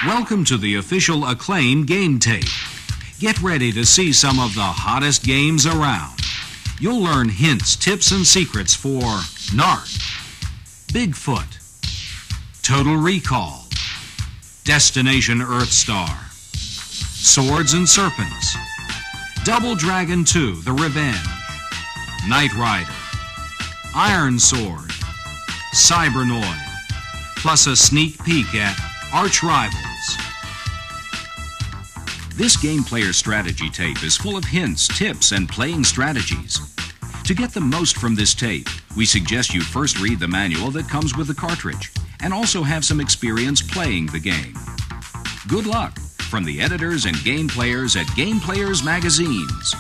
Welcome to the official Acclaim Gametape. Get ready to see some of the hottest games around. You'll learn hints, tips, and secrets for Narc, Bigfoot, Total Recall, Destination Earthstar, Swords and Serpents, Double Dragon 2, The Revenge, Knight Rider, Ironsword, Cybernoid, plus a sneak peek at Arch Rivals. This Game Player Strategy tape is full of hints, tips, and playing strategies. To get the most from this tape, we suggest you first read the manual that comes with the cartridge and also have some experience playing the game. Good luck from the editors and game players at Game Players Magazines.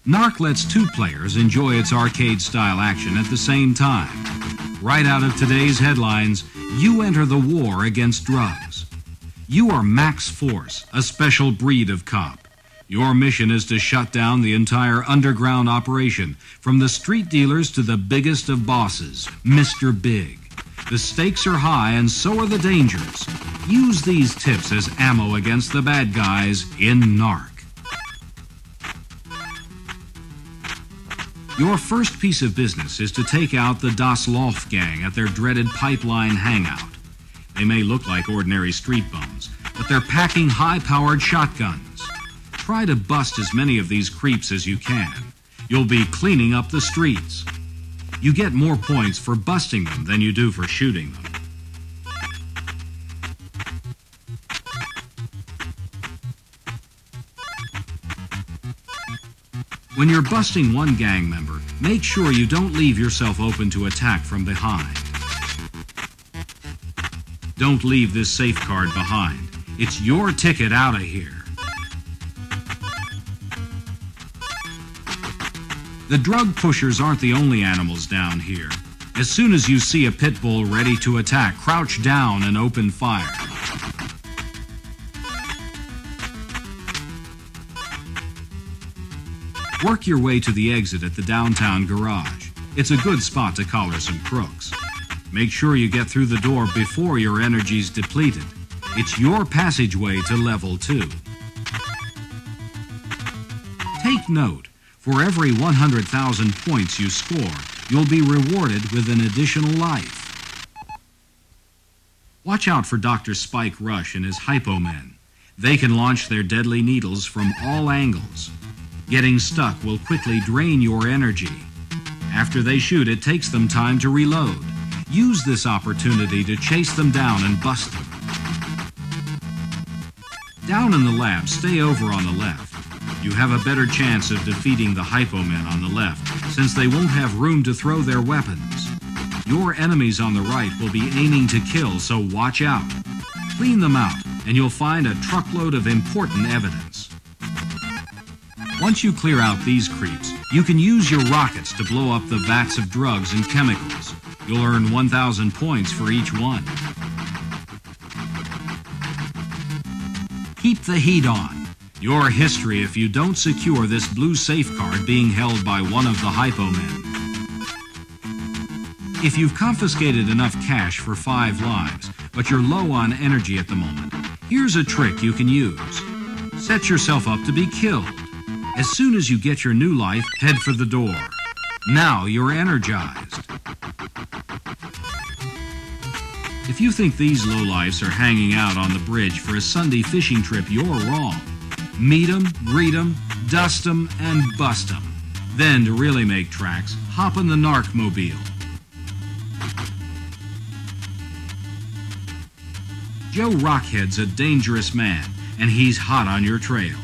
Narc lets two players enjoy its arcade-style action at the same time. Right out of today's headlines, you enter the war against drugs. You are Max Force, a special breed of cop. Your mission is to shut down the entire underground operation, from the street dealers to the biggest of bosses, Mr. Big. The stakes are high and so are the dangers. Use these tips as ammo against the bad guys in Narc. Your first piece of business is to take out the Das Loft gang at their dreaded pipeline hangout. They may look like ordinary street bums, but they're packing high-powered shotguns. Try to bust as many of these creeps as you can. You'll be cleaning up the streets. You get more points for busting them than you do for shooting them. When you're busting one gang member, make sure you don't leave yourself open to attack from behind. Don't leave this safe card behind. It's your ticket out of here. The drug pushers aren't the only animals down here. As soon as you see a pit bull ready to attack, crouch down and open fire. Work your way to the exit at the downtown garage. It's a good spot to collar some crooks. Make sure you get through the door before your energy's depleted. It's your passageway to level 2. Take note, for every 100,000 points you score, you'll be rewarded with an additional life. Watch out for Dr. Spike Rush and his Hypo-Men. They can launch their deadly needles from all angles. Getting stuck will quickly drain your energy. After they shoot, it takes them time to reload. Use this opportunity to chase them down and bust them. Down in the lab, stay over on the left. You have a better chance of defeating the Hypo-Men on the left, since they won't have room to throw their weapons. Your enemies on the right will be aiming to kill, so watch out. Clean them out, and you'll find a truckload of important evidence. Once you clear out these creeps, you can use your rockets to blow up the vats of drugs and chemicals. You'll earn 1,000 points for each one. Keep the heat on. Your history if you don't secure this blue safe card being held by one of the Hypo-Men. If you've confiscated enough cash for 5 lives, but you're low on energy at the moment, here's a trick you can use. Set yourself up to be killed. As soon as you get your new life, head for the door. Now you're energized. If you think these lowlifes are hanging out on the bridge for a Sunday fishing trip, you're wrong. Meet 'em, greet 'em, dust 'em, and bust 'em. Then, to really make tracks, hop in the Narc-mobile. Joe Rockhead's a dangerous man, and he's hot on your trail.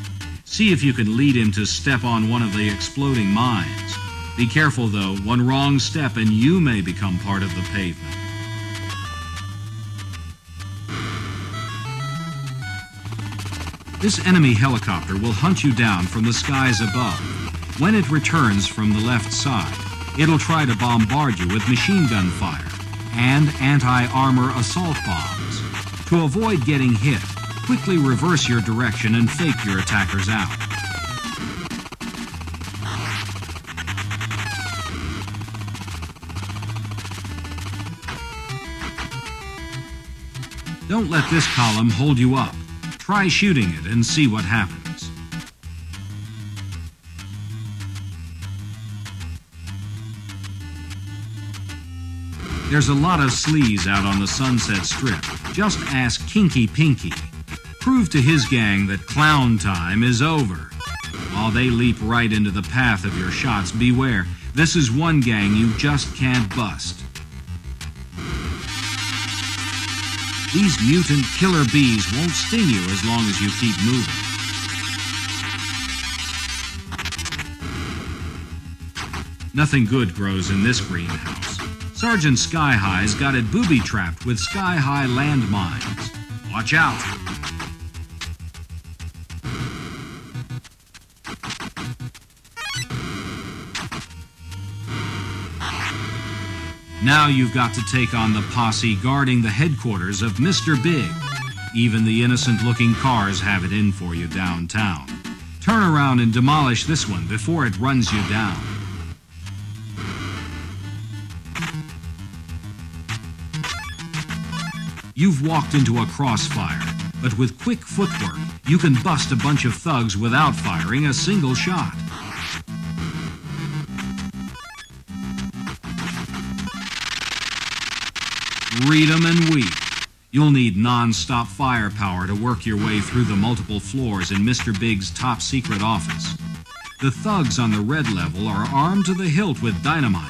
See if you can lead him to step on one of the exploding mines. Be careful, though. One wrong step and you may become part of the pavement. This enemy helicopter will hunt you down from the skies above. When it returns from the left side, it'll try to bombard you with machine gun fire and anti-armor assault bombs. To avoid getting hit, quickly reverse your direction and fake your attackers out. Don't let this column hold you up. Try shooting it and see what happens. There's a lot of sleaze out on the Sunset Strip. Just ask Kinky Pinky. Prove to his gang that clown time is over. While they leap right into the path of your shots, beware. This is one gang you just can't bust. These mutant killer bees won't sting you as long as you keep moving. Nothing good grows in this greenhouse. Sergeant Sky High's got it booby-trapped with Sky High landmines. Watch out! Now you've got to take on the posse guarding the headquarters of Mr. Big. Even the innocent-looking cars have it in for you downtown. Turn around and demolish this one before it runs you down. You've walked into a crossfire, but with quick footwork, you can bust a bunch of thugs without firing a single shot. Read 'em and weep. You'll need non-stop firepower to work your way through the multiple floors in Mr. Big's top-secret office. The thugs on the red level are armed to the hilt with dynamite.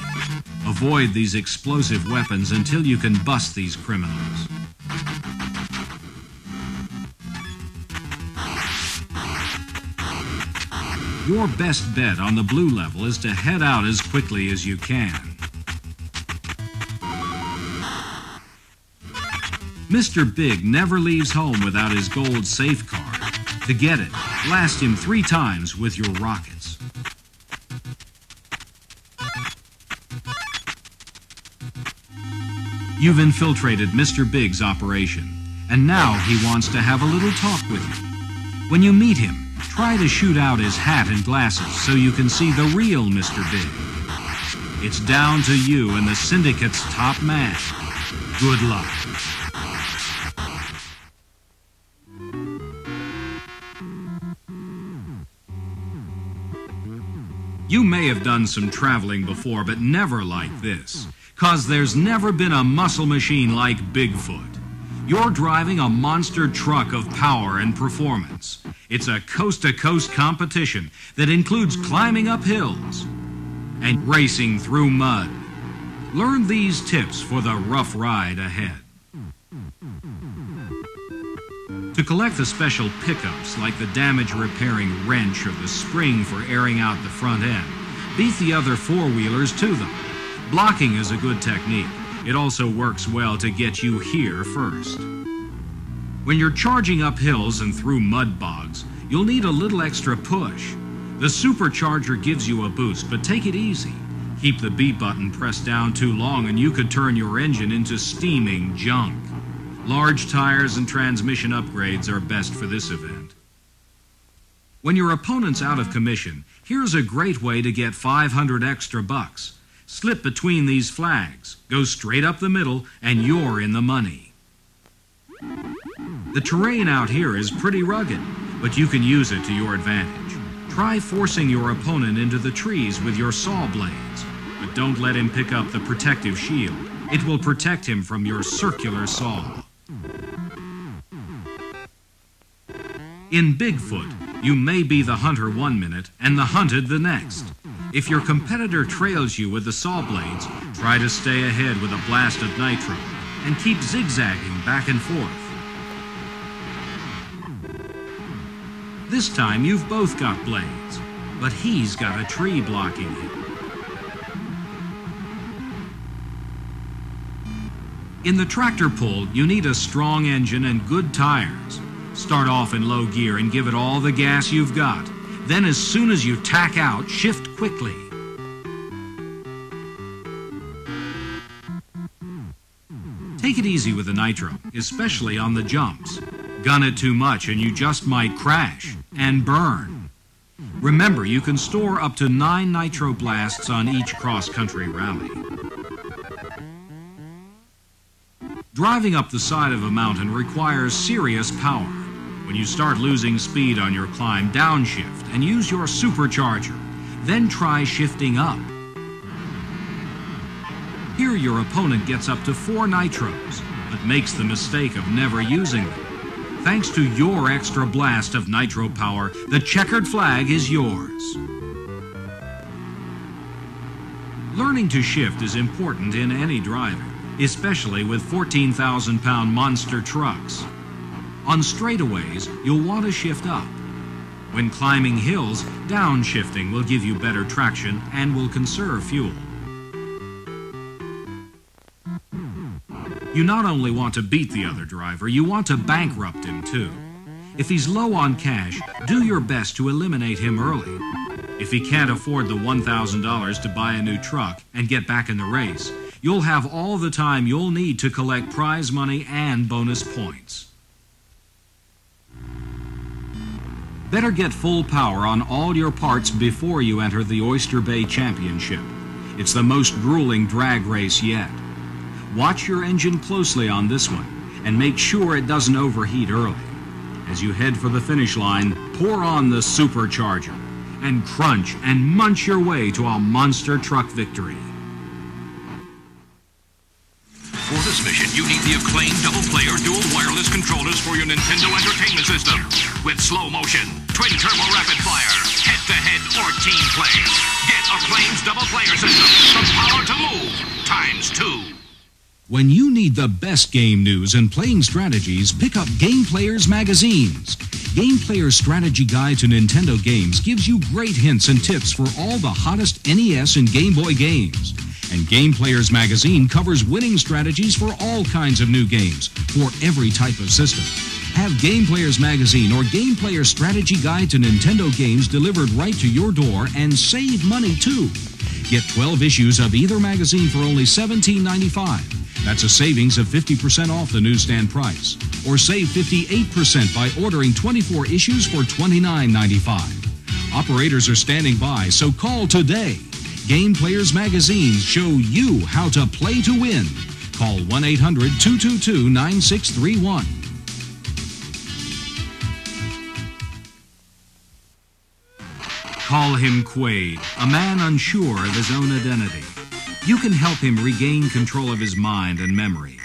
Avoid these explosive weapons until you can bust these criminals. Your best bet on the blue level is to head out as quickly as you can. Mr. Big never leaves home without his gold safe card. To get it, blast him 3 times with your rockets. You've infiltrated Mr. Big's operation, and now he wants to have a little talk with you. When you meet him, try to shoot out his hat and glasses so you can see the real Mr. Big. It's down to you and the syndicate's top man. Good luck. You may have done some traveling before, but never like this. 'Cause there's never been a muscle machine like Bigfoot. You're driving a monster truck of power and performance. It's a coast-to-coast competition that includes climbing up hills and racing through mud. Learn these tips for the rough ride ahead. To collect the special pickups like the damage-repairing wrench or the spring for airing out the front end, beat the other four-wheelers to them. Blocking is a good technique. It also works well to get you here first. When you're charging up hills and through mud bogs, you'll need a little extra push. The supercharger gives you a boost, but take it easy. Keep the B button pressed down too long and you could turn your engine into steaming junk. Large tires and transmission upgrades are best for this event. When your opponent's out of commission, here's a great way to get 500 extra bucks. Slip between these flags, go straight up the middle, and you're in the money. The terrain out here is pretty rugged, but you can use it to your advantage. Try forcing your opponent into the trees with your saw blades, but don't let him pick up the protective shield. It will protect him from your circular saw. In Bigfoot, you may be the hunter 1 minute and the hunted the next. If your competitor trails you with the saw blades, try to stay ahead with a blast of nitro and keep zigzagging back and forth. This time you've both got blades, but he's got a tree blocking him. In the tractor pull, you need a strong engine and good tires. Start off in low gear and give it all the gas you've got. Then as soon as you tack out, shift quickly. Take it easy with the nitro, especially on the jumps. Gun it too much and you just might crash and burn. Remember, you can store up to 9 nitro blasts on each cross-country rally. Driving up the side of a mountain requires serious power. When you start losing speed on your climb, downshift and use your supercharger. Then try shifting up. Here your opponent gets up to 4 nitros, but makes the mistake of never using them. Thanks to your extra blast of nitro power, the checkered flag is yours. Learning to shift is important in any driving, especially with 14,000-pound monster trucks. On straightaways, you'll want to shift up. When climbing hills, downshifting will give you better traction and will conserve fuel. You not only want to beat the other driver, you want to bankrupt him too. If he's low on cash, do your best to eliminate him early. If he can't afford the $1,000 to buy a new truck and get back in the race, you'll have all the time you'll need to collect prize money and bonus points. Better get full power on all your parts before you enter the Oyster Bay Championship. It's the most grueling drag race yet. Watch your engine closely on this one and make sure it doesn't overheat early. As you head for the finish line, pour on the supercharger and crunch and munch your way to a monster truck victory. For this mission, you need the Acclaim double-player dual wireless controllers for your Nintendo Entertainment System. With slow motion, twin-turbo rapid-fire, head-to-head, or team play. Get Acclaim's double-player system from power to move ×2. When you need the best game news and playing strategies, pick up Game Players magazines. Game Players Strategy Guide to Nintendo Games gives you great hints and tips for all the hottest NES and Game Boy games. And Game Players magazine covers winning strategies for all kinds of new games, for every type of system. Have Game Players magazine or Game Players Strategy Guide to Nintendo Games delivered right to your door and save money too. Get 12 issues of either magazine for only $17.95. That's a savings of 50% off the newsstand price. Or save 58% by ordering 24 issues for $29.95. Operators are standing by, so call today. Game Players magazines show you how to play to win. Call 1-800-222-9631. Call him Quaid, a man unsure of his own identity. You can help him regain control of his mind and memory.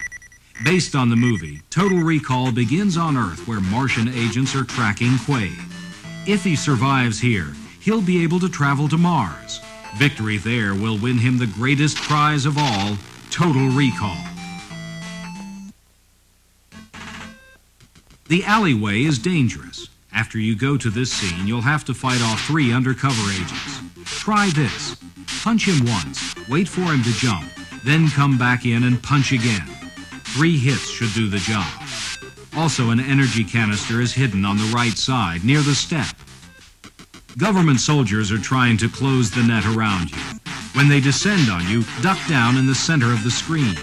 Based on the movie, Total Recall begins on Earth where Martian agents are tracking Quaid. If he survives here, he'll be able to travel to Mars. Victory there will win him the greatest prize of all, Total Recall. The alleyway is dangerous. After you go to this scene, you'll have to fight off 3 undercover agents. Try this. Punch him once, wait for him to jump, then come back in and punch again. 3 hits should do the job. Also, an energy canister is hidden on the right side, near the step. Government soldiers are trying to close the net around you. When they descend on you, duck down in the center of the screen.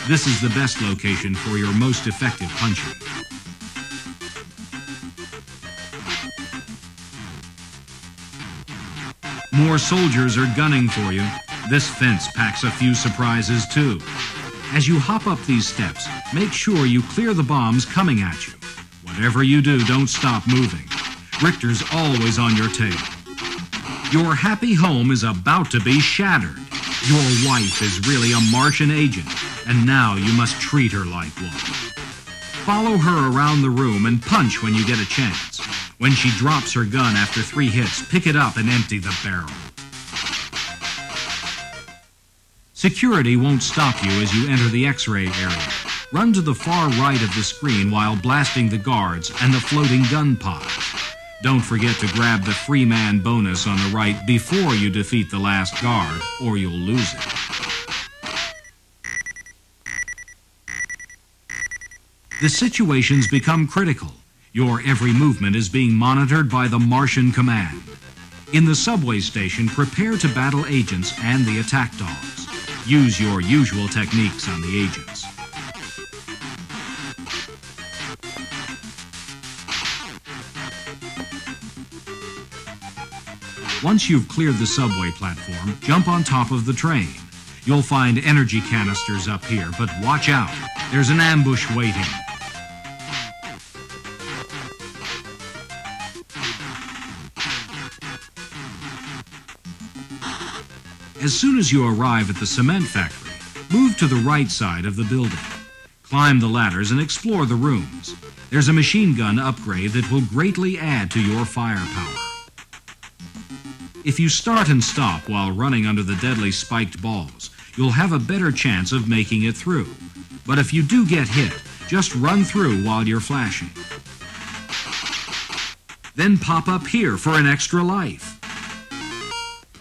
This is the best location for your most effective punching. More soldiers are gunning for you. This fence packs a few surprises too. As you hop up these steps, make sure you clear the bombs coming at you. Whatever you do, don't stop moving. Richter's always on your tail. Your happy home is about to be shattered. Your wife is really a Martian agent, and now you must treat her like one. Follow her around the room and punch when you get a chance. When she drops her gun after 3 hits, pick it up and empty the barrel. Security won't stop you as you enter the X-ray area. Run to the far right of the screen while blasting the guards and the floating gun pod. Don't forget to grab the free man bonus on the right before you defeat the last guard, or you'll lose it. The situations become critical. Your every movement is being monitored by the Martian Command. In the subway station, prepare to battle agents and the attack dogs. Use your usual techniques on the agents. Once you've cleared the subway platform, jump on top of the train. You'll find energy canisters up here, but watch out. There's an ambush waiting. As soon as you arrive at the cement factory, move to the right side of the building. Climb the ladders and explore the rooms. There's a machine gun upgrade that will greatly add to your firepower. If you start and stop while running under the deadly spiked balls, you'll have a better chance of making it through. But if you do get hit, just run through while you're flashing. Then pop up here for an extra life.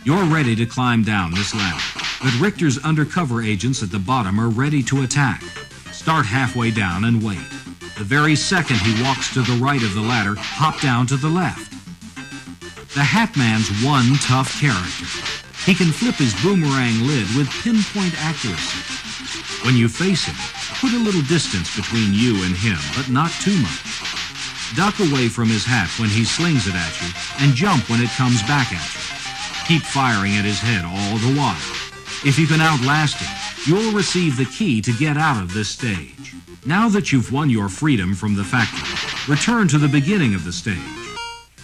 You're ready to climb down this ladder, but Richter's undercover agents at the bottom are ready to attack. Start halfway down and wait. The very second he walks to the right of the ladder, hop down to the left. The Hat Man's one tough character. He can flip his boomerang lid with pinpoint accuracy. When you face him, put a little distance between you and him, but not too much. Duck away from his hat when he slings it at you, and jump when it comes back at you. Keep firing at his head all the while. If you can outlast him, you'll receive the key to get out of this stage. Now that you've won your freedom from the factory, return to the beginning of the stage.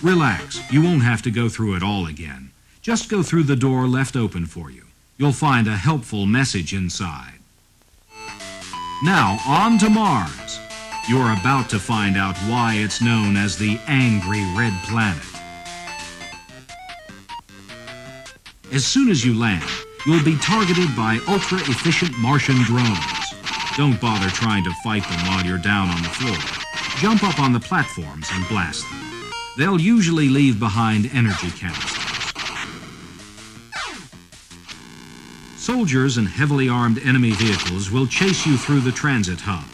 Relax, you won't have to go through it all again. Just go through the door left open for you. You'll find a helpful message inside. Now, on to Mars. You're about to find out why it's known as the Angry Red Planet. As soon as you land, you'll be targeted by ultra-efficient Martian drones. Don't bother trying to fight them while you're down on the floor. Jump up on the platforms and blast them. They'll usually leave behind energy canisters. Soldiers and heavily armed enemy vehicles will chase you through the transit hub.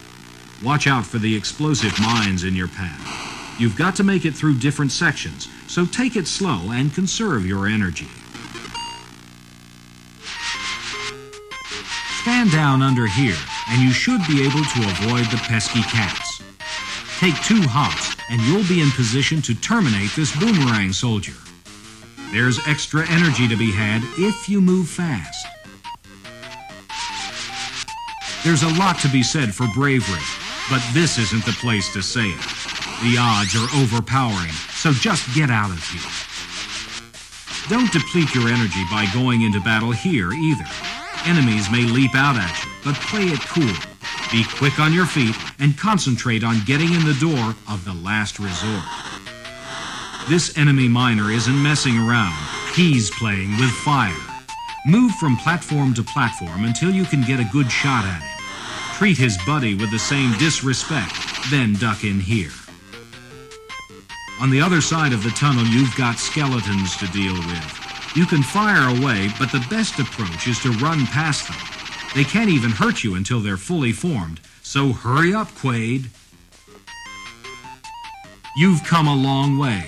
Watch out for the explosive mines in your path. You've got to make it through different sections, so take it slow and conserve your energy. Stand down under here, and you should be able to avoid the pesky cats. Take 2 hops, and you'll be in position to terminate this boomerang soldier. There's extra energy to be had if you move fast. There's a lot to be said for bravery, but this isn't the place to say it. The odds are overpowering, so just get out of here. Don't deplete your energy by going into battle here either. Enemies may leap out at you, but play it cool. Be quick on your feet and concentrate on getting in the door of the last resort. This enemy miner isn't messing around. He's playing with fire. Move from platform to platform until you can get a good shot at him. Treat his buddy with the same disrespect, then duck in here. On the other side of the tunnel, you've got skeletons to deal with. You can fire away, but the best approach is to run past them. They can't even hurt you until they're fully formed, so hurry up, Quaid. You've come a long way,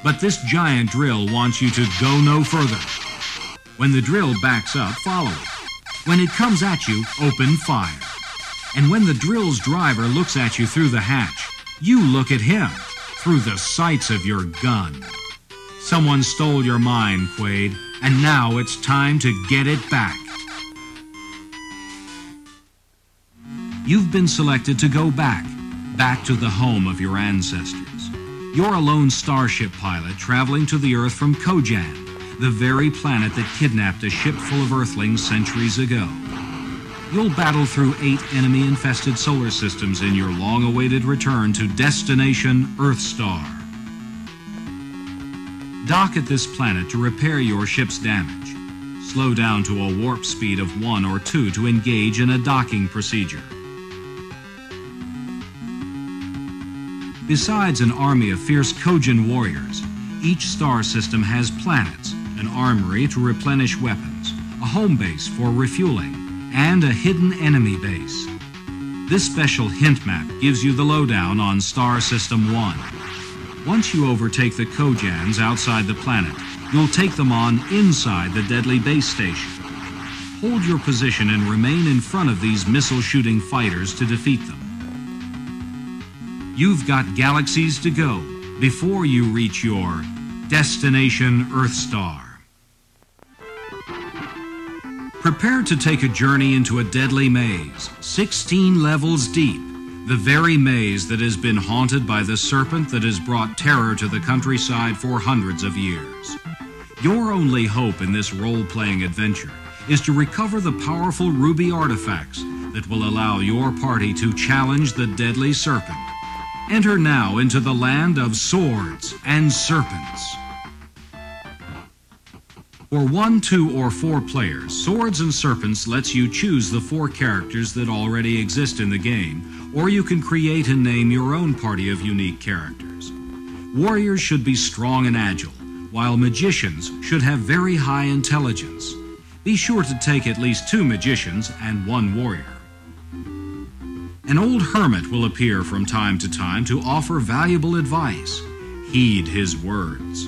but this giant drill wants you to go no further. When the drill backs up, follow it. When it comes at you, open fire. And when the drill's driver looks at you through the hatch, you look at him through the sights of your gun. Someone stole your mind, Quaid, and now it's time to get it back. You've been selected to go back to the home of your ancestors. You're a lone Starship Pilot traveling to the Earth from Kojan, the very planet that kidnapped a ship full of Earthlings centuries ago. You'll battle through 8 enemy-infested solar systems in your long-awaited return to destination Earthstar. Dock at this planet to repair your ship's damage. Slow down to a warp speed of 1 or 2 to engage in a docking procedure. Besides an army of fierce Kojan warriors, each star system has planets, an armory to replenish weapons, a home base for refueling, and a hidden enemy base. This special hint map gives you the lowdown on Star System 1. Once you overtake the Kojans outside the planet, you'll take them on inside the deadly base station. Hold your position and remain in front of these missile-shooting fighters to defeat them. You've got galaxies to go before you reach your destination Earthstar. Prepare to take a journey into a deadly maze, 16 levels deep, the very maze that has been haunted by the serpent that has brought terror to the countryside for hundreds of years. Your only hope in this role-playing adventure is to recover the powerful ruby artifacts that will allow your party to challenge the deadly serpent. Enter now into the land of swords and serpents. For 1, 2, or 4 players, Swords and Serpents lets you choose the 4 characters that already exist in the game, or you can create and name your own party of unique characters. Warriors should be strong and agile, while magicians should have very high intelligence. Be sure to take at least 2 magicians and 1 warrior. An old hermit will appear from time to time to offer valuable advice. Heed his words.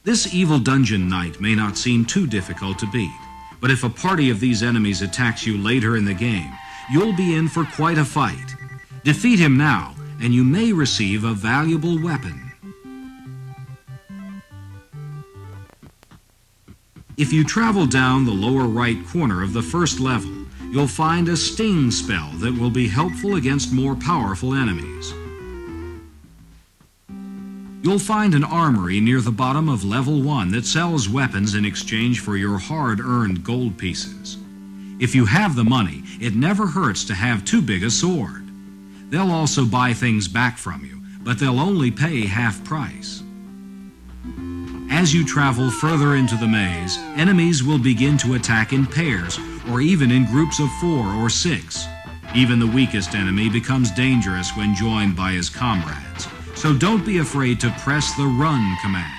This evil dungeon knight may not seem too difficult to beat, but if a party of these enemies attacks you later in the game, you'll be in for quite a fight. Defeat him now, and you may receive a valuable weapon. If you travel down the lower right corner of the first level, you'll find a sting spell that will be helpful against more powerful enemies. You'll find an armory near the bottom of level 1 that sells weapons in exchange for your hard-earned gold pieces. If you have the money, it never hurts to have too big a sword. They'll also buy things back from you, but they'll only pay half price. As you travel further into the maze, enemies will begin to attack in pairs, or even in groups of 4 or 6. Even the weakest enemy becomes dangerous when joined by his comrades. So don't be afraid to press the run command.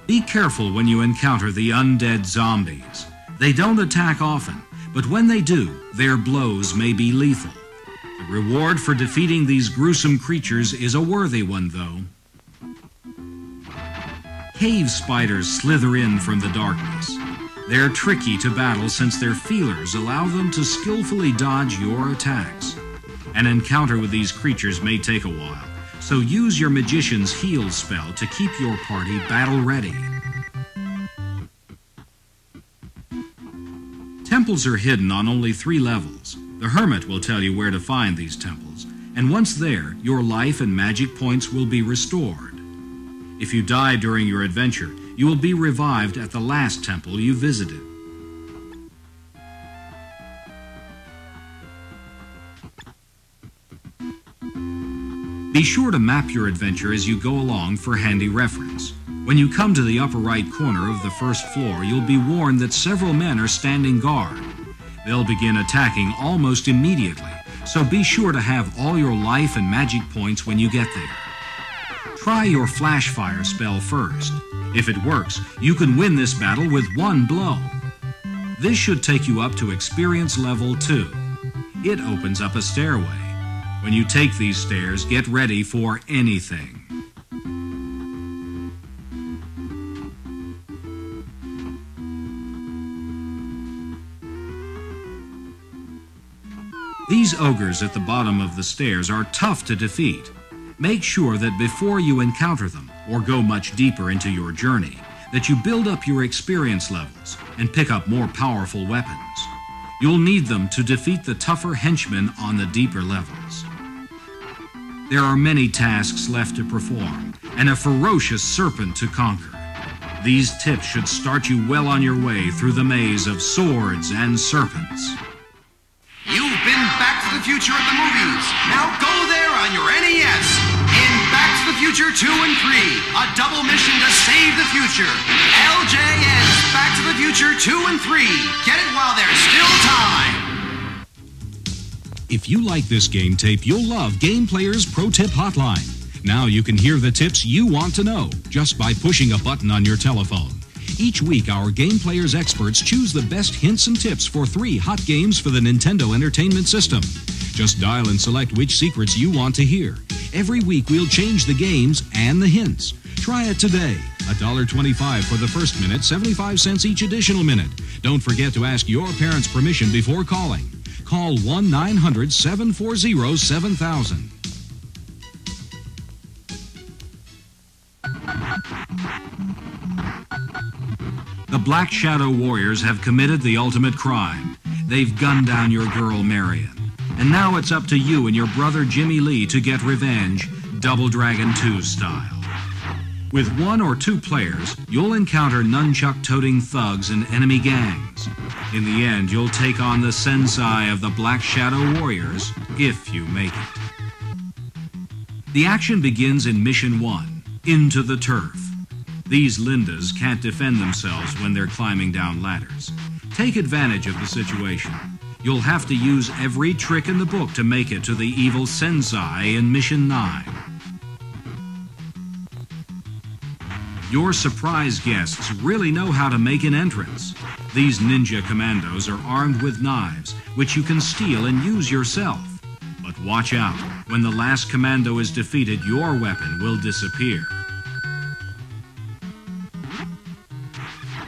Be careful when you encounter the undead zombies. They don't attack often, but when they do, their blows may be lethal. The reward for defeating these gruesome creatures is a worthy one, though. Cave spiders slither in from the darkness. They're tricky to battle since their feelers allow them to skillfully dodge your attacks. An encounter with these creatures may take a while, so use your Magician's Heal spell to keep your party battle-ready. Temples are hidden on only 3 levels. The Hermit will tell you where to find these temples, and once there, your life and magic points will be restored. If you die during your adventure, you will be revived at the last temple you visited. Be sure to map your adventure as you go along for handy reference. When you come to the upper right corner of the first floor, you'll be warned that several men are standing guard. They'll begin attacking almost immediately, so be sure to have all your life and magic points when you get there. Try your flash fire spell first. If it works, you can win this battle with 1 blow. This should take you up to experience level 2. It opens up a stairway. When you take these stairs, get ready for anything. These ogres at the bottom of the stairs are tough to defeat. Make sure that before you encounter them, or go much deeper into your journey, that you build up your experience levels and pick up more powerful weapons. You'll need them to defeat the tougher henchmen on the deeper levels. There are many tasks left to perform, and a ferocious serpent to conquer. These tips should start you well on your way through the maze of swords and serpents. You've been Back to the Future at the movies. Now go there on your NES. In Back to the Future 2 and 3, a double mission to save the future. LJN's Back to the Future 2 and 3. Get it while there's still time. If you like this game tape, you'll love Game Player's Pro Tip Hotline. Now you can hear the tips you want to know just by pushing a button on your telephone. Each week, our Game Player's experts choose the best hints and tips for 3 hot games for the Nintendo Entertainment System. Just dial and select which secrets you want to hear. Every week, we'll change the games and the hints. Try it today. $1.25 for the first minute, 75 cents each additional minute. Don't forget to ask your parents' permission before calling. Call 1-900-740-7000. Black Shadow Warriors have committed the ultimate crime. They've gunned down your girl, Marion. And now it's up to you and your brother Jimmy Lee to get revenge, Double Dragon 2 style. With 1 or 2 players, you'll encounter nunchuck-toting thugs and enemy gangs. In the end, you'll take on the sensei of the Black Shadow Warriors, if you make it. The action begins in Mission 1, Into the Turf. These Lindas can't defend themselves when they're climbing down ladders. Take advantage of the situation. You'll have to use every trick in the book to make it to the evil sensei in Mission 9. Your surprise guests really know how to make an entrance. These ninja commandos are armed with knives, which you can steal and use yourself. But watch out. When the last commando is defeated, your weapon will disappear.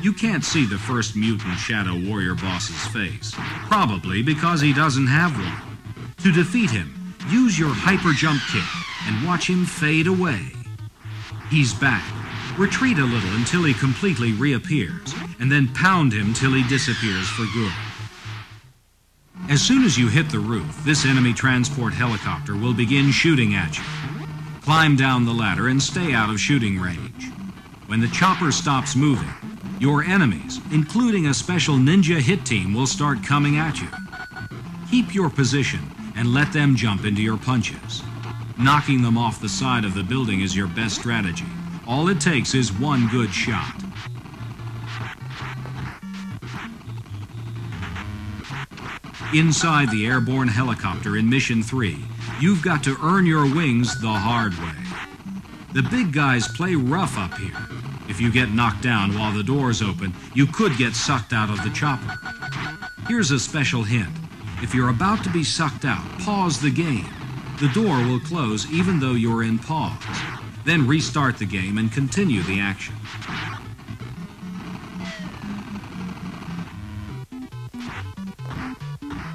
You can't see the first mutant Shadow Warrior boss's face, probably because he doesn't have one. To defeat him, use your hyper jump kick and watch him fade away. He's back. Retreat a little until he completely reappears, and then pound him till he disappears for good. As soon as you hit the roof, this enemy transport helicopter will begin shooting at you. Climb down the ladder and stay out of shooting range. When the chopper stops moving, your enemies, including a special ninja hit team, will start coming at you. Keep your position and let them jump into your punches. Knocking them off the side of the building is your best strategy. All it takes is one good shot. Inside the airborne helicopter in Mission 3, you've got to earn your wings the hard way. The big guys play rough up here. If you get knocked down while the door's open, you could get sucked out of the chopper. Here's a special hint. If you're about to be sucked out, pause the game. The door will close even though you're in pause. Then restart the game and continue the action.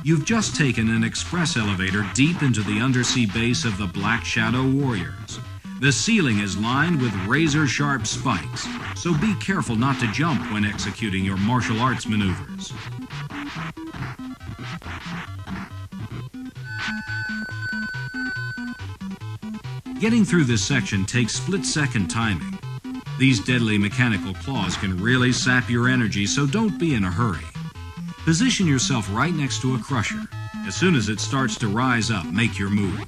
You've just taken an express elevator deep into the undersea base of the Black Shadow Warriors. The ceiling is lined with razor-sharp spikes, so be careful not to jump when executing your martial arts maneuvers. Getting through this section takes split-second timing. These deadly mechanical claws can really sap your energy, so don't be in a hurry. Position yourself right next to a crusher. As soon as it starts to rise up, make your move.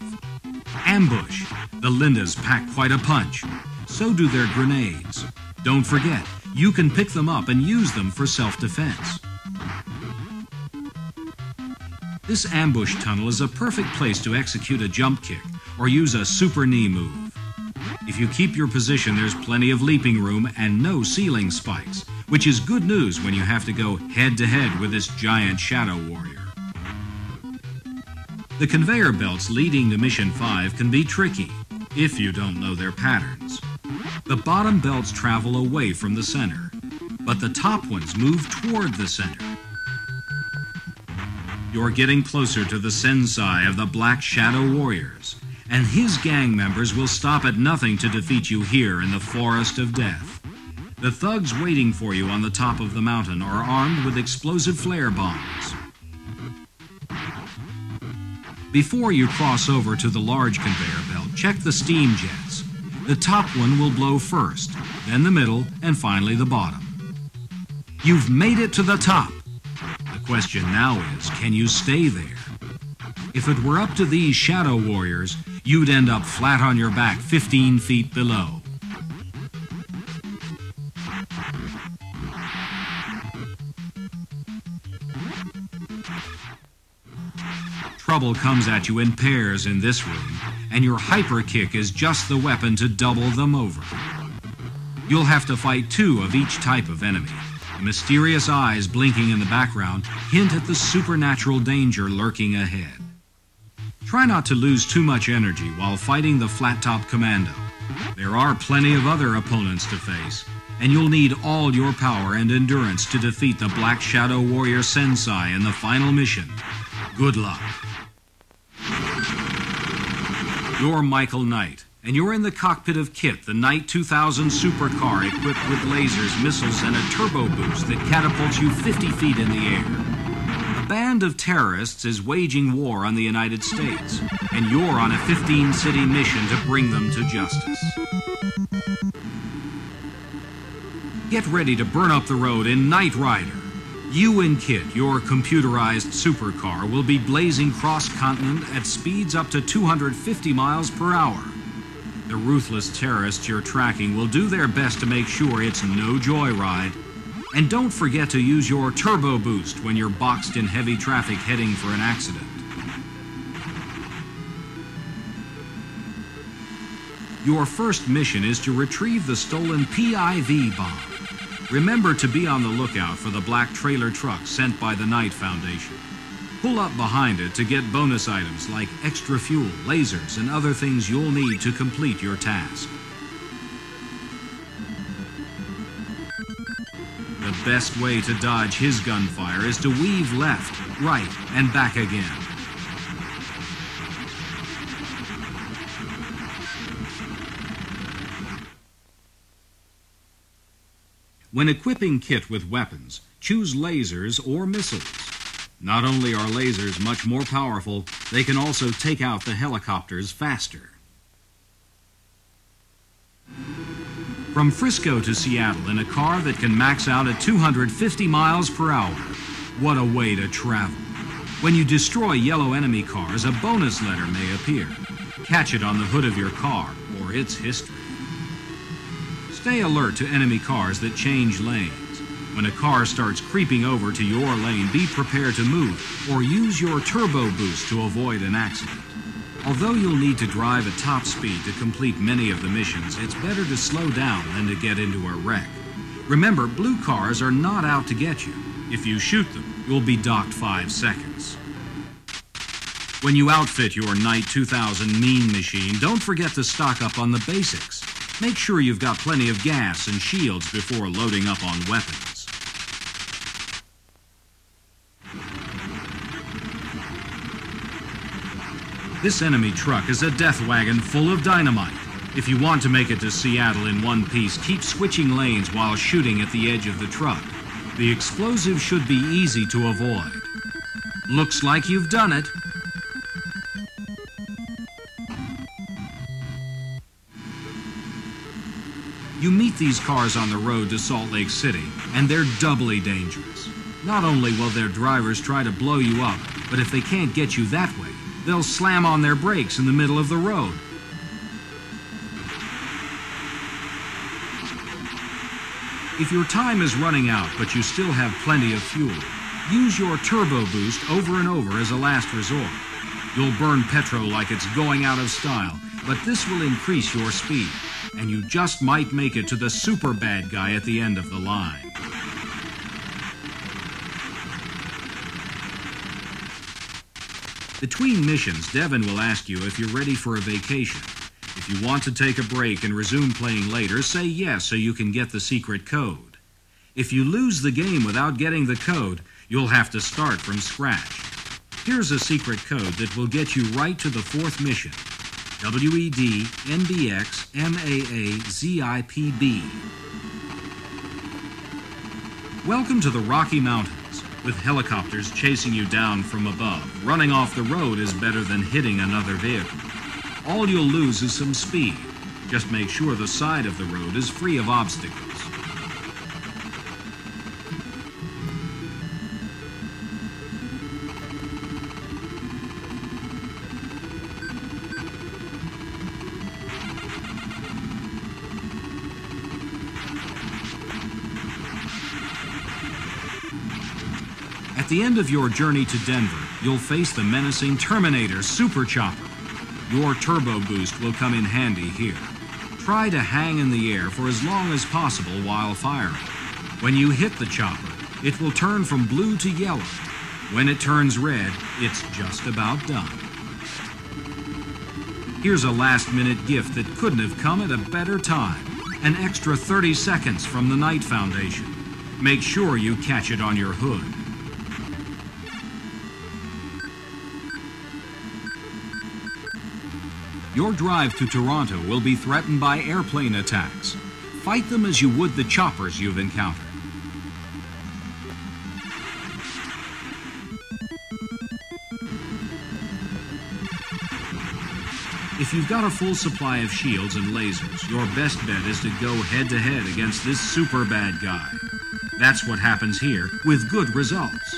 Ambush. The Lindas pack quite a punch. So do their grenades. Don't forget, you can pick them up and use them for self-defense. This ambush tunnel is a perfect place to execute a jump kick or use a super knee move. If you keep your position, there's plenty of leaping room and no ceiling spikes, which is good news when you have to go head-to-head with this giant Shadow Warrior. The conveyor belts leading to Mission 5 can be tricky if you don't know their patterns. The bottom belts travel away from the center, but the top ones move toward the center. You're getting closer to the sensei of the Black Shadow Warriors, and his gang members will stop at nothing to defeat you here in the Forest of Death. The thugs waiting for you on the top of the mountain are armed with explosive flare bombs. Before you cross over to the large conveyor belt, check the steam jets. The top one will blow first, then the middle, and finally the bottom. You've made it to the top. The question now is, can you stay there? If it were up to these Shadow Warriors, you'd end up flat on your back 15 feet below. Trouble comes at you in pairs in this room, and your hyper kick is just the weapon to double them over. You'll have to fight 2 of each type of enemy. The mysterious eyes blinking in the background hint at the supernatural danger lurking ahead. Try not to lose too much energy while fighting the flat-top commando. There are plenty of other opponents to face, and you'll need all your power and endurance to defeat the Black Shadow Warrior Sensei in the final mission. Good luck. You're Michael Knight, and you're in the cockpit of Kit, the No.12 supercar equipped with lasers, missiles, and a turbo boost that catapults you 50 feet in the air. A band of terrorists is waging war on the United States, and you're on a 15-city mission to bring them to justice. Get ready to burn up the road in Knight Rider. You and Kit, your computerized supercar, will be blazing cross-continent at speeds up to 250 miles per hour. The ruthless terrorists you're tracking will do their best to make sure it's no joyride. And don't forget to use your turbo boost when you're boxed in heavy traffic heading for an accident. Your first mission is to retrieve the stolen PIV bomb. Remember to be on the lookout for the black trailer truck sent by the Knight Foundation. Pull up behind it to get bonus items like extra fuel, lasers, and other things you'll need to complete your task. The best way to dodge his gunfire is to weave left, right, and back again. When equipping Kit with weapons, choose lasers or missiles. Not only are lasers much more powerful, they can also take out the helicopters faster. From Frisco to Seattle in a car that can max out at 250 miles per hour. What a way to travel. When you destroy yellow enemy cars, a bonus letter may appear. Catch it on the hood of your car, or it's history. Stay alert to enemy cars that change lanes. When a car starts creeping over to your lane, be prepared to move, or use your turbo boost to avoid an accident. Although you'll need to drive at top speed to complete many of the missions, it's better to slow down than to get into a wreck. Remember, blue cars are not out to get you. If you shoot them, you'll be docked 5 seconds. When you outfit your No.12 Mean Machine, don't forget to stock up on the basics. Make sure you've got plenty of gas and shields before loading up on weapons. This enemy truck is a death wagon full of dynamite. If you want to make it to Seattle in one piece, keep switching lanes while shooting at the edge of the truck. The explosive should be easy to avoid. Looks like you've done it. You meet these cars on the road to Salt Lake City, and they're doubly dangerous. Not only will their drivers try to blow you up, but if they can't get you that way, they'll slam on their brakes in the middle of the road. If your time is running out, but you still have plenty of fuel, use your turbo boost over and over as a last resort. You'll burn petrol like it's going out of style, but this will increase your speed, and you just might make it to the super bad guy at the end of the line. Between missions, Devin will ask you if you're ready for a vacation. If you want to take a break and resume playing later, say yes so you can get the secret code. If you lose the game without getting the code, you'll have to start from scratch. Here's a secret code that will get you right to the 4th mission. WED NBX MAA ZIPB. Welcome to the Rocky Mountains. With helicopters chasing you down from above, running off the road is better than hitting another vehicle. All you'll lose is some speed. Just make sure the side of the road is free of obstacles. At the end of your journey to Denver, you'll face the menacing Terminator Super Chopper. Your turbo boost will come in handy here. Try to hang in the air for as long as possible while firing. When you hit the chopper, it will turn from blue to yellow. When it turns red, it's just about done. Here's a last-minute gift that couldn't have come at a better time. An extra 30 seconds from the Knight Foundation. Make sure you catch it on your hood. Your drive to Toronto will be threatened by airplane attacks. Fight them as you would the choppers you've encountered. If you've got a full supply of shields and lasers, your best bet is to go head-to-head against this super bad guy. That's what happens here, with good results.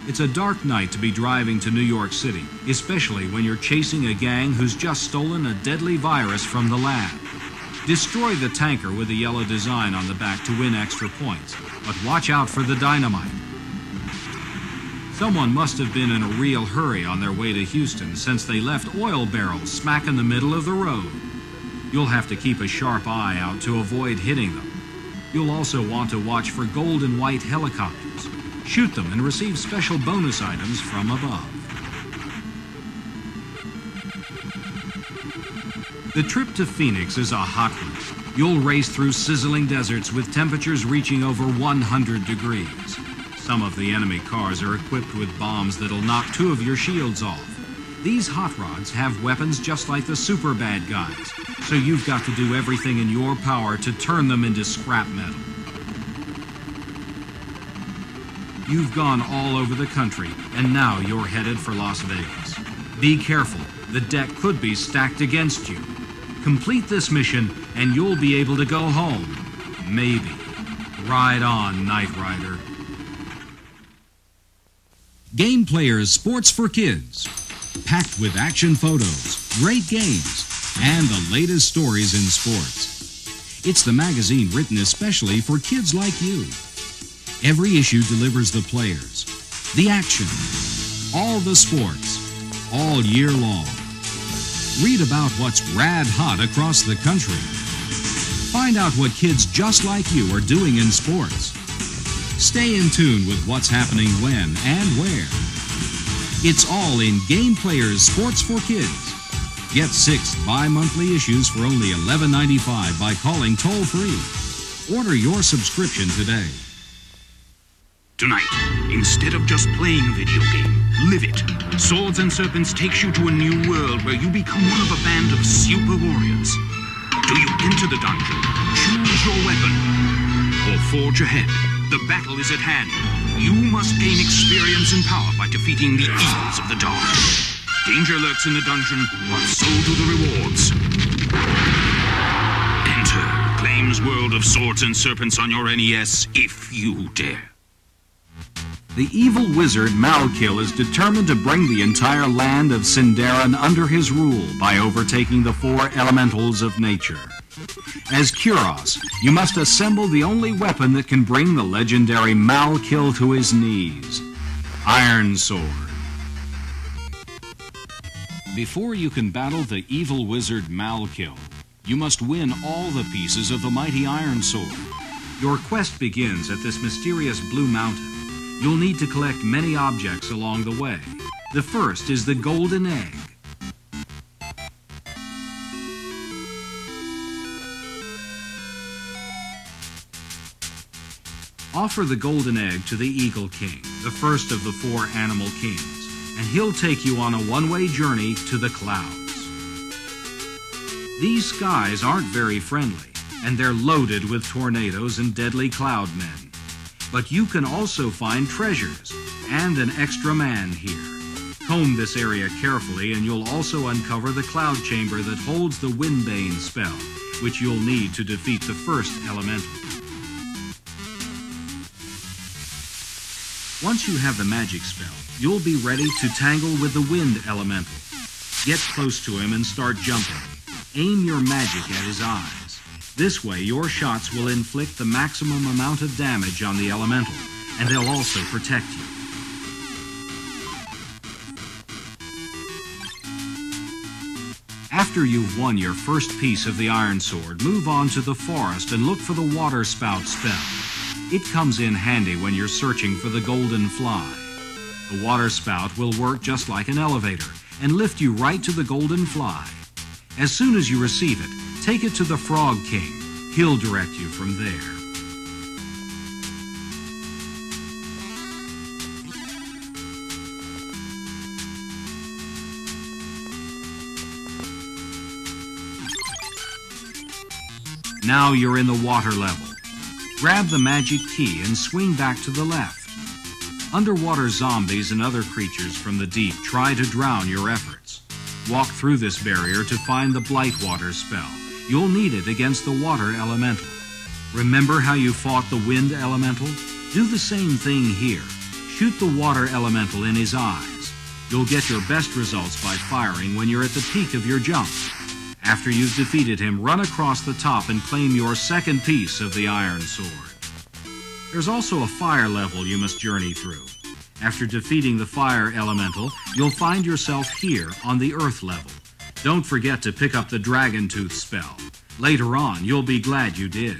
It's a dark night to be driving to New York City, especially when you're chasing a gang who's just stolen a deadly virus from the lab. Destroy the tanker with the yellow design on the back to win extra points, but watch out for the dynamite. Someone must have been in a real hurry on their way to Houston since they left oil barrels smack in the middle of the road. You'll have to keep a sharp eye out to avoid hitting them. You'll also want to watch for gold and white helicopters. Shoot them and receive special bonus items from above. The trip to Phoenix is a hot one. You'll race through sizzling deserts with temperatures reaching over 100 degrees. Some of the enemy cars are equipped with bombs that'll knock 2 of your shields off. These hot rods have weapons just like the super bad guys, so you've got to do everything in your power to turn them into scrap metal. You've gone all over the country, and now you're headed for Las Vegas. Be careful, the deck could be stacked against you. Complete this mission, and you'll be able to go home. Maybe. Ride on, Knight Rider. Game Player's Sports for Kids. Packed with action photos, great games, and the latest stories in sports. It's the magazine written especially for kids like you. Every issue delivers the players, the action, all the sports, all year long. Read about what's rad hot across the country. Find out what kids just like you are doing in sports. Stay in tune with what's happening when and where. It's all in Game Player's Sports for Kids. Get 6 bi-monthly issues for only $11.95 by calling toll-free. Order your subscription today. Tonight, instead of just playing a video game, live it. Swords and Serpents takes you to a new world where you become one of a band of super warriors. Do you enter the dungeon, choose your weapon, or forge ahead? The battle is at hand. You must gain experience and power by defeating the evils of the dark. Danger lurks in the dungeon, but so do the rewards. Enter Acclaim's world of Swords and Serpents on your NES, if you dare. The evil wizard Malkill is determined to bring the entire land of Sindarin under his rule by overtaking the 4 elementals of nature. As Kuros, you must assemble the only weapon that can bring the legendary Malkill to his knees, Ironsword. Before you can battle the evil wizard Malkill, you must win all the pieces of the mighty Ironsword. Your quest begins at this mysterious blue mountain. You'll need to collect many objects along the way. The first is the golden egg. Offer the golden egg to the Eagle King, the first of the 4 animal kings, and he'll take you on a one-way journey to the clouds. These skies aren't very friendly, and they're loaded with tornadoes and deadly cloud men. But you can also find treasures and an extra man here. Comb this area carefully and you'll also uncover the cloud chamber that holds the Windbane spell, which you'll need to defeat the first elemental. Once you have the magic spell, you'll be ready to tangle with the Wind elemental. Get close to him and start jumping. Aim your magic at his eyes. This way, your shots will inflict the maximum amount of damage on the elemental, and they'll also protect you. After you've won your first piece of the Ironsword, move on to the forest and look for the Water Spout spell. It comes in handy when you're searching for the Golden Fly. The Water Spout will work just like an elevator and lift you right to the Golden Fly. As soon as you receive it, take it to the Frog King. He'll direct you from there. Now you're in the water level. Grab the magic key and swing back to the left. Underwater zombies and other creatures from the deep try to drown your efforts. Walk through this barrier to find the Blightwater spell. You'll need it against the water elemental. Remember how you fought the wind elemental? Do the same thing here. Shoot the water elemental in his eyes. You'll get your best results by firing when you're at the peak of your jump. After you've defeated him, run across the top and claim your second piece of the Ironsword. There's also a fire level you must journey through. After defeating the fire elemental, you'll find yourself here on the earth level. Don't forget to pick up the Dragon Tooth spell. Later on, you'll be glad you did.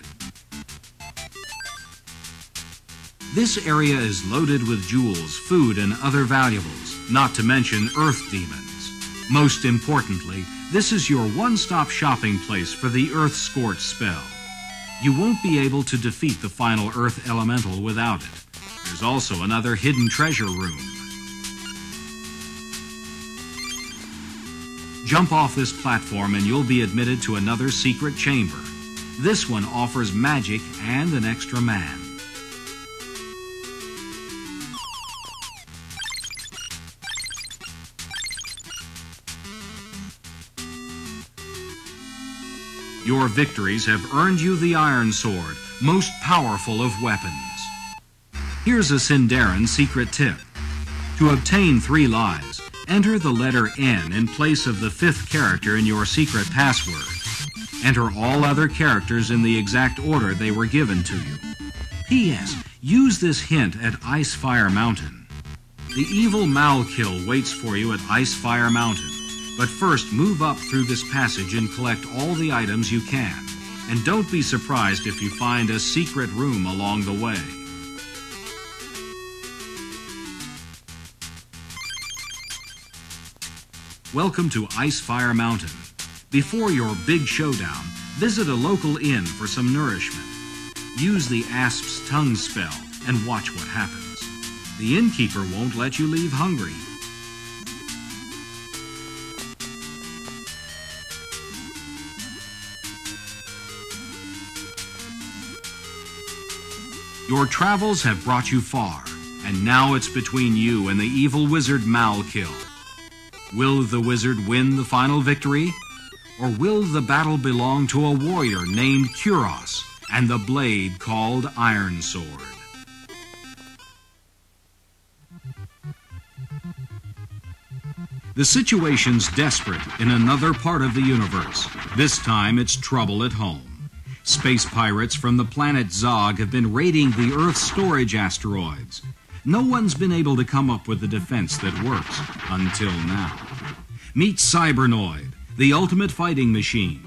This area is loaded with jewels, food, and other valuables, not to mention earth demons. Most importantly, this is your one-stop shopping place for the Earth Scorch spell. You won't be able to defeat the final Earth Elemental without it. There's also another hidden treasure room. Jump off this platform and you'll be admitted to another secret chamber. This one offers magic and an extra man. Your victories have earned you the Ironsword, most powerful of weapons. Here's a Sindarin secret tip. To obtain 3 lives, enter the letter N in place of the 5th character in your secret password. Enter all other characters in the exact order they were given to you. P.S. Use this hint at Icefire Mountain. The evil Malkill waits for you at Icefire Mountain. But first, move up through this passage and collect all the items you can. And don't be surprised if you find a secret room along the way. Welcome to Icefire Mountain. Before your big showdown, visit a local inn for some nourishment. Use the Asp's Tongue spell and watch what happens. The innkeeper won't let you leave hungry. Your travels have brought you far, and now it's between you and the evil wizard Malkill. Will the wizard win the final victory? Or will the battle belong to a warrior named Kuros and the blade called Ironsword? The situation's desperate in another part of the universe. This time it's trouble at home. Space pirates from the planet Zog have been raiding the Earth storage asteroids. No one's been able to come up with a defense that works until now. Meet Cybernoid, the ultimate fighting machine.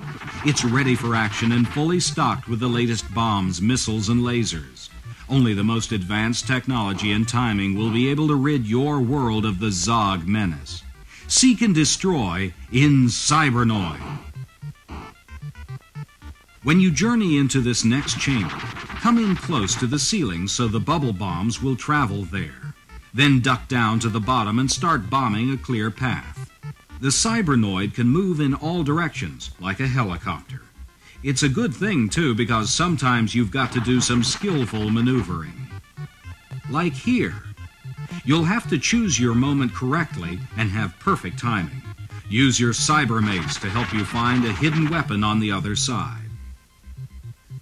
It's ready for action and fully stocked with the latest bombs, missiles, and lasers. Only the most advanced technology and timing will be able to rid your world of the Zog menace. Seek and destroy in Cybernoid. When you journey into this next chamber, come in close to the ceiling so the bubble bombs will travel there. Then duck down to the bottom and start bombing a clear path. The Cybernoid can move in all directions, like a helicopter. It's a good thing, too, because sometimes you've got to do some skillful maneuvering. Like here. You'll have to choose your moment correctly and have perfect timing. Use your cyber mace to help you find a hidden weapon on the other side.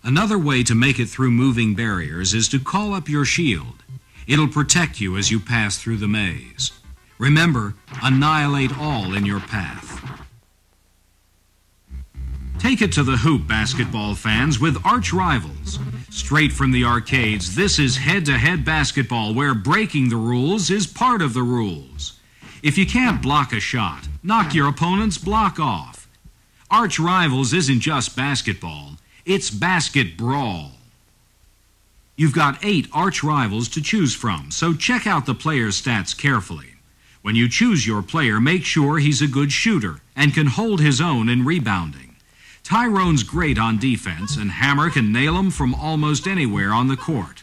Another way to make it through moving barriers is to call up your shield. It'll protect you as you pass through the maze. Remember, annihilate all in your path. Take it to the hoop, basketball fans, with arch rivals. Straight from the arcades, this is head-to-head basketball where breaking the rules is part of the rules. If you can't block a shot, knock your opponent's block off. Arch rivals isn't just basketball. It's basket brawl. You've got 8 arch rivals to choose from, so check out the player's stats carefully. When you choose your player, make sure he's a good shooter and can hold his own in rebounding. Tyrone's great on defense, and Hammer can nail him from almost anywhere on the court.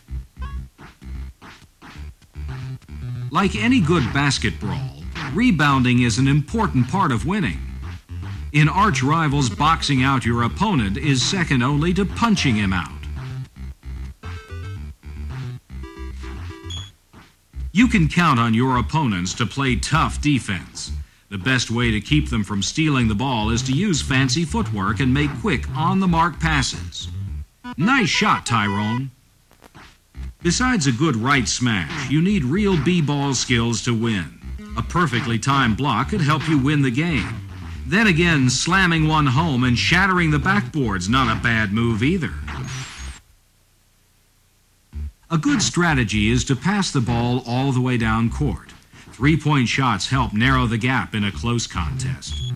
Like any good basket brawl, rebounding is an important part of winning. In arch rivals, boxing out your opponent is second only to punching him out. You can count on your opponents to play tough defense. The best way to keep them from stealing the ball is to use fancy footwork and make quick, on-the-mark passes. Nice shot, Tyrone. Besides a good right smash, you need real b-ball skills to win. A perfectly timed block could help you win the game. Then again, slamming one home and shattering the backboard's not a bad move either. A good strategy is to pass the ball all the way down court. Three-point shots help narrow the gap in a close contest.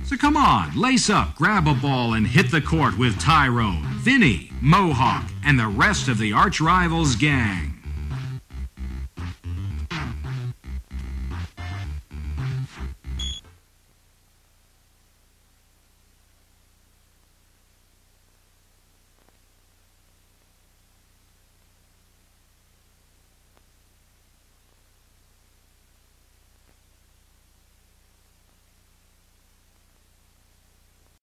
So come on, lace up, grab a ball, and hit the court with Tyrone, Vinny, Mohawk, and the rest of the arch rivals gang.